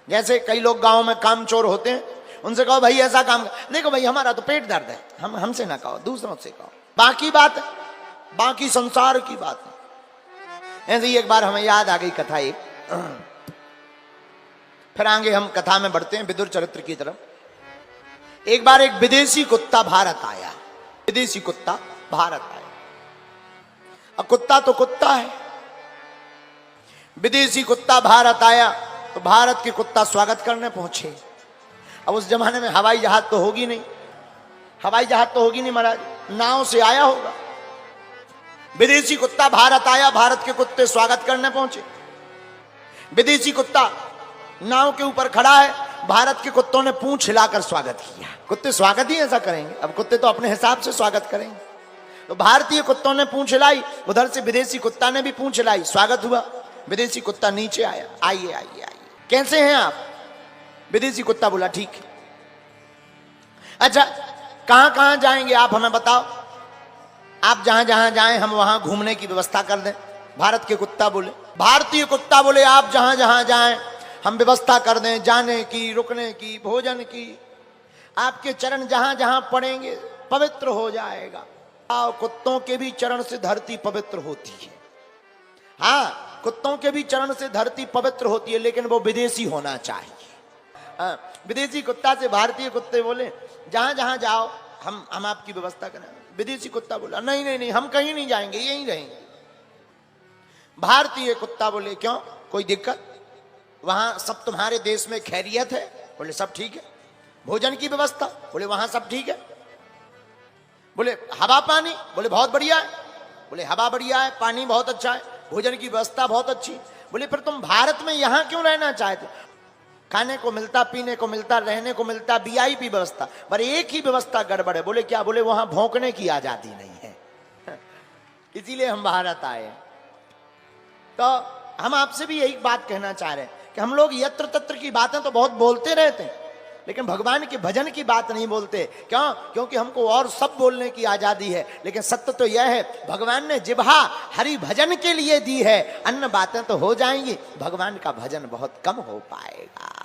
जैसे कई लोग गांव में कामचोर होते हैं, उनसे कहो भाई ऐसा काम, देखो भाई हमारा तो पेट दर्द है, हमसे ना कहो, दूसरों से कहो, बाकी बात है, बाकी संसार की बात है। ऐसे ही एक बार हमें याद आ गई कथा एक, फिर आगे हम कथा में बढ़ते हैं विदुर चरित्र की तरफ। एक बार एक विदेशी कुत्ता भारत आया, विदेशी कुत्ता भारत आया। अब कुत्ता तो कुत्ता है, विदेशी कुत्ता भारत आया तो भारत के कुत्ता स्वागत करने पहुंचे। अब उस जमाने में हवाई जहाज तो होगी नहीं, हवाई जहाज तो होगी नहीं महाराज, नाव से आया होगा। विदेशी कुत्ता भारत आया, भारत के कुत्ते स्वागत करने पहुंचे। विदेशी कुत्ता नाव के ऊपर खड़ा है, भारत के कुत्तों ने पूंछ हिलाकर स्वागत किया। कुत्ते स्वागत ही ऐसा करेंगे, अब कुत्ते तो अपने हिसाब से स्वागत करेंगे। तो भारतीय कुत्तों ने पूंछ हिलाई, उधर से विदेशी कुत्ता ने भी पूंछ हिलाई, स्वागत हुआ। विदेशी कुत्ता नीचे आया, आइए आइए आइए, कैसे हैं आप? विदेशी कुत्ता बोला ठीक है। अच्छा कहां कहां जाएंगे आप हमें बताओ, आप जहां जहां जाएं हम वहां घूमने की व्यवस्था कर दें। भारत के कुत्ता बोले, भारतीय कुत्ता बोले आप जहां जहां जाएं हम व्यवस्था कर दें, जाने की, रुकने की, भोजन की, आपके चरण जहां जहां पड़ेंगे पवित्र हो जाएगा। कुत्तों के भी चरण से धरती पवित्र होती है, हाँ कुत्तों के भी चरण से धरती पवित्र होती है, लेकिन वो विदेशी होना चाहिए। विदेशी कुत्ता से भारतीय कुत्ते बोले जहां जहां जाओ हम आपकी व्यवस्था करें। विदेशी कुत्ता बोला नहीं नहीं नहीं, हम कहीं नहीं जाएंगे, यहीं रहेंगे। भारतीय कुत्ता बोले क्यों, कोई दिक्कत? वहां सब तुम्हारे देश में खैरियत है? बोले सब ठीक है। भोजन की व्यवस्था? बोले वहां सब ठीक है। बोले हवा पानी? बोले बहुत बढ़िया है। बोले हवा बढ़िया है, पानी बहुत अच्छा है, भोजन की व्यवस्था बहुत अच्छी। बोले फिर तुम भारत में यहां क्यों रहना चाहते? खाने को मिलता, पीने को मिलता, रहने को मिलता, वीआईपी व्यवस्था, पर एक ही व्यवस्था गड़बड़ है। बोले क्या? बोले वहां भौंकने की आजादी नहीं है, इसीलिए हम भारत आए। तो हम आपसे भी यही बात कहना चाह रहे हैं कि हम लोग यत्र तत्र की बातें तो बहुत बोलते रहते हैं, लेकिन भगवान के भजन की बात नहीं बोलते। क्यों? क्योंकि हमको और सब बोलने की आजादी है, लेकिन सत्य तो यह है भगवान ने जिह्वा हरि भजन के लिए दी है। अन्य बातें तो हो जाएंगी, भगवान का भजन बहुत कम हो पाएगा।